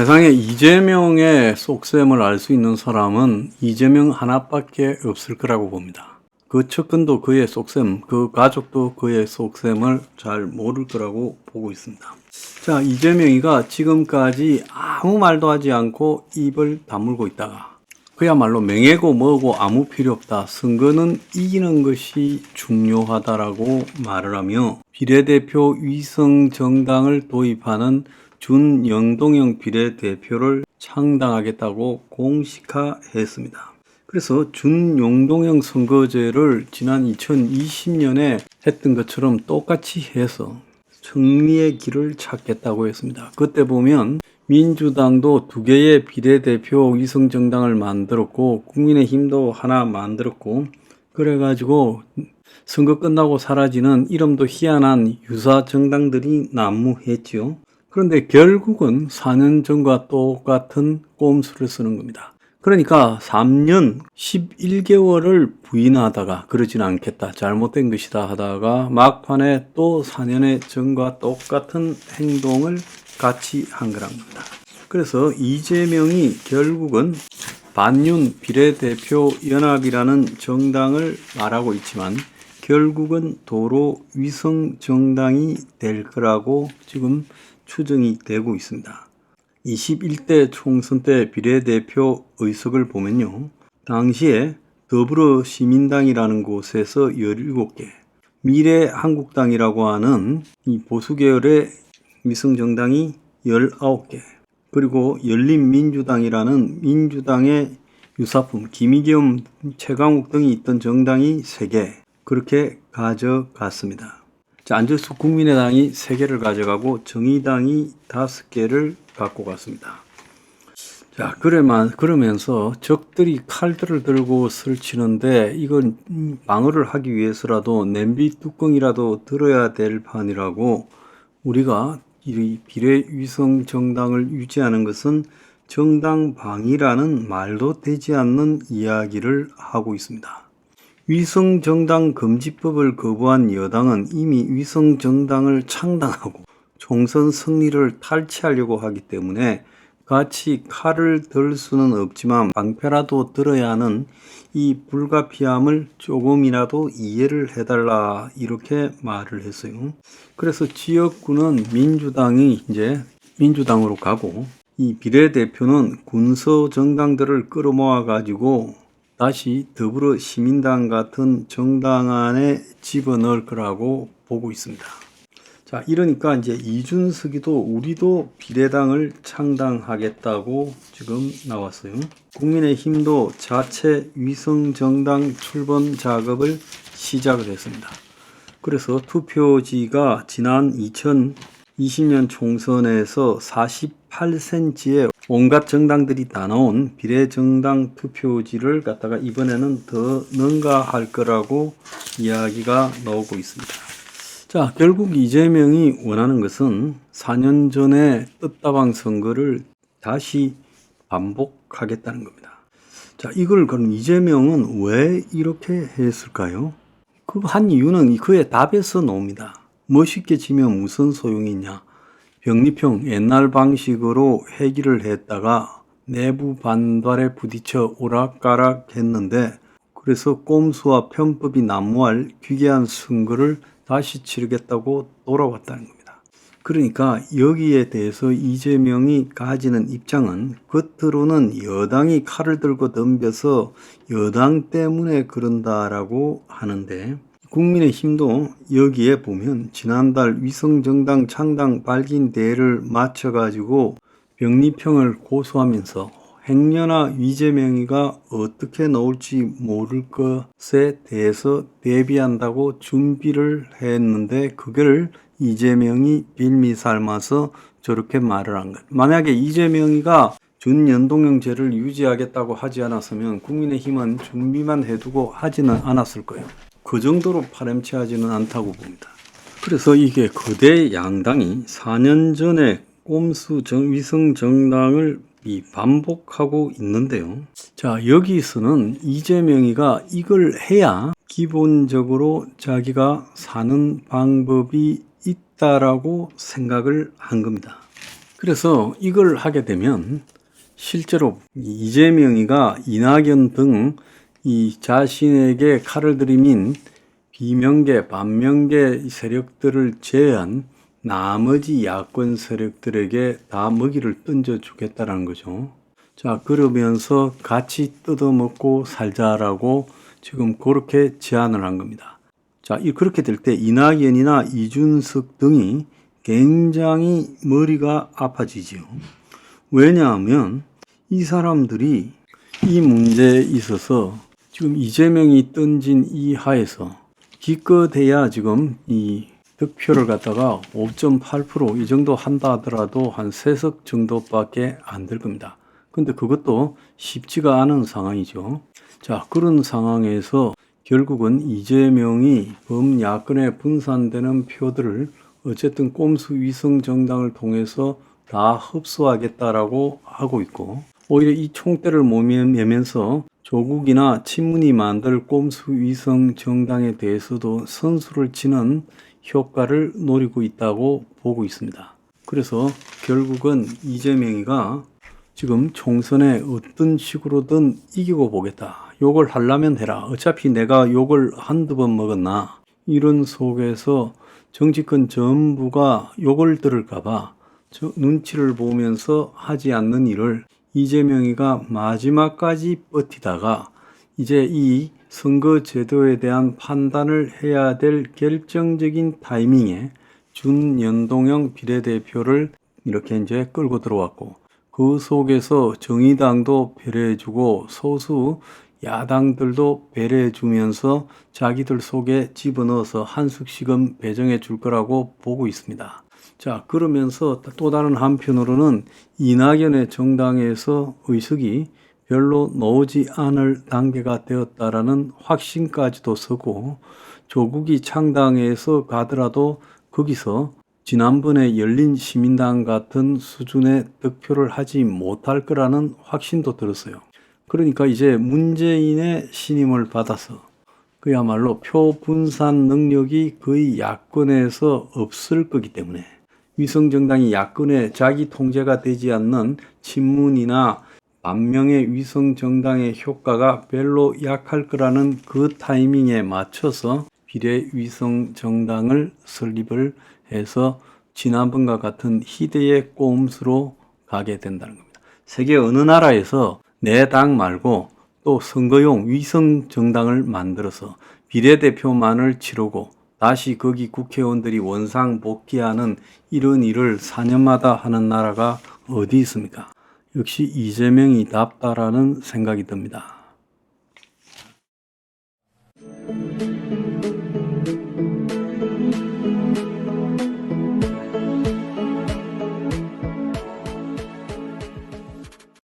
세상에 이재명의 속셈을 알 수 있는 사람은 이재명 하나밖에 없을 거라고 봅니다. 그 측근도 그의 속셈, 그 가족도 그의 속셈을 잘 모를 거라고 보고 있습니다. 자, 이재명이가 지금까지 아무 말도 하지 않고 입을 다물고 있다가 그야말로 명예고 뭐고 아무 필요 없다. 선거는 이기는 것이 중요하다라고 말을 하며 비례대표 위성 정당을 도입하는 준영동형 비례대표를 창당하겠다고 공식화했습니다. 그래서 준영동형 선거제를 지난 2020년에 했던 것처럼 똑같이 해서 승리의 길을 찾겠다고 했습니다. 그때 보면 민주당도 2개의 비례대표 위성정당을 만들었고 국민의힘도 하나 만들었고 그래가지고 선거 끝나고 사라지는 이름도 희한한 유사 정당들이 난무했지요. 그런데 결국은 4년 전과 똑같은 꼼수를 쓰는 겁니다. 그러니까 3년 11개월을 부인하다가 그러진 않겠다, 잘못된 것이다 하다가 막판에 또 4년의 전과 똑같은 행동을 같이 한 거란 겁니다. 그래서 이재명이 결국은 반윤 비례대표 연합이라는 정당을 말하고 있지만 결국은 도로 위성 정당이 될 거라고 지금 추정이 되고 있습니다. 21대 총선 때 비례대표 의석을 보면요. 당시에 더불어시민당이라는 곳에서 17개, 미래한국당이라고 하는 이 보수계열의 위성정당이 19개, 그리고 열린민주당이라는 민주당의 유사품, 김의겸, 최강욱 등이 있던 정당이 3개, 그렇게 가져갔습니다. 자, 안철수 국민의당이 3개를 가져가고 정의당이 5개를 갖고 갔습니다. 자, 그러면서 적들이 칼들을 들고 설치는데 이건 방어를 하기 위해서라도 냄비 뚜껑이라도 들어야 될 판이라고 우리가 이 비례위성 정당을 유지하는 것은 정당방위라는 말도 되지 않는 이야기를 하고 있습니다. 위성정당 금지법을 거부한 여당은 이미 위성정당을 창당하고 총선 승리를 탈취하려고 하기 때문에 같이 칼을 들 수는 없지만 방패라도 들어야 하는 이 불가피함을 조금이라도 이해를 해달라, 이렇게 말을 했어요. 그래서 지역구는 민주당이 이제 민주당으로 가고 이 비례대표는 군소 정당들을 끌어모아 가지고 다시 더불어시민당 같은 정당 안에 집어넣을 거라고 보고 있습니다. 자, 이러니까 이제 이준석이도 우리도 비례당을 창당하겠다고 지금 나왔어요. 국민의힘도 자체 위성정당 출범 작업을 시작을 했습니다. 그래서 투표지가 지난 2020년 총선에서 48cm의 온갖 정당들이 다 나온 비례정당 투표지를 갖다가 이번에는 더 능가할 거라고 이야기가 나오고 있습니다. 자, 결국 이재명이 원하는 것은 4년 전에 떴다방 선거를 다시 반복하겠다는 겁니다. 자, 이걸 그럼 이재명은 왜 이렇게 했을까요? 그 한 이유는 그의 답에서 나옵니다. 멋있게 지면 무슨 소용이 있냐. 병리평 옛날 방식으로 회기를 했다가 내부 반발에 부딪혀 오락가락 했는데 그래서 꼼수와 편법이 난무할 귀괴한 선거를 다시 치르겠다고 돌아왔다는 겁니다. 그러니까 여기에 대해서 이재명이 가지는 입장은 겉으로는 여당이 칼을 들고 덤벼서 여당 때문에 그런다라고 하는데 국민의힘도 여기에 보면 지난달 위성정당 창당 발기인대회를 마쳐가지고 병리평을 고수하면서 행여나 이재명이가 어떻게 나올지 모를 것에 대해서 대비한다고 준비를 했는데 그걸 이재명이 빌미 삼아서 저렇게 말을 한 것. 만약에 이재명이가 준연동형제를 유지하겠다고 하지 않았으면 국민의힘은 준비만 해두고 하지는 않았을 거예요. 그 정도로 파렴치하지는 않다고 봅니다. 그래서 이게 거대 양당이 4년 전에 꼼수 위성 정당을 반복하고 있는데요. 자, 여기서는 이재명이가 이걸 해야 기본적으로 자기가 사는 방법이 있다라고 생각을 한 겁니다. 그래서 이걸 하게 되면 실제로 이재명이가 이낙연 등 이 자신에게 칼을 들이민 비명계, 반명계 세력들을 제외한 나머지 야권 세력들에게 다 먹이를 던져주겠다라는 거죠. 자, 그러면서 같이 뜯어먹고 살자라고 지금 그렇게 제안을 한 겁니다. 자, 그렇게 될 때 이낙연이나 이준석 등이 굉장히 머리가 아파지지요. 왜냐하면 이 사람들이 이 문제에 있어서 지금 이재명이 던진 이 하에서 기껏해야 지금 이 득표를 갖다가 5.8% 이 정도 한다 하더라도 한 3석 정도밖에 안 될 겁니다. 근데 그것도 쉽지가 않은 상황이죠. 자, 그런 상황에서 결국은 이재명이 범야권에 분산되는 표들을 어쨌든 꼼수 위성 정당을 통해서 다 흡수하겠다라고 하고 있고, 오히려 이 총대를 매면서 조국이나 친문이 만들 꼼수 위성 정당에 대해서도 선수를 치는 효과를 노리고 있다고 보고 있습니다. 그래서 결국은 이재명이가 지금 총선에 어떤 식으로든 이기고 보겠다. 욕을 하려면 해라. 어차피 내가 욕을 한두 번 먹었나. 이런 속에서 정치권 전부가 욕을 들을까봐 눈치를 보면서 하지 않는 일을 이재명이가 마지막까지 버티다가 이제 이 선거 제도에 대한 판단을 해야 될 결정적인 타이밍에 준연동형 비례대표를 이렇게 이제 끌고 들어왔고, 그 속에서 정의당도 배려해주고 소수 야당들도 배려해주면서 자기들 속에 집어넣어서 한 숟씩은 배정해 줄 거라고 보고 있습니다. 자, 그러면서 또 다른 한편으로는 이낙연의 정당에서 의석이 별로 나오지 않을 단계가 되었다라는 확신까지도 서고, 조국이 창당해서 가더라도 거기서 지난번에 열린 시민당 같은 수준의 득표를 하지 못할 거라는 확신도 들었어요. 그러니까 이제 문재인의 신임을 받아서 그야말로 표 분산 능력이 거의 야권에서 없을 거기 때문에 위성정당이 야권의 자기 통제가 되지 않는 친문이나 반명의 위성정당의 효과가 별로 약할 거라는 그 타이밍에 맞춰서 비례 위성정당을 설립을 해서 지난번과 같은 희대의 꼼수로 가게 된다는 겁니다. 세계 어느 나라에서 내 당 말고 또 선거용 위성정당을 만들어서 비례대표만을 치르고 다시 거기 국회의원들이 원상 복귀하는 이런 일을 4년마다 하는 나라가 어디 있습니까? 역시 이재명이 낫다라는 생각이 듭니다.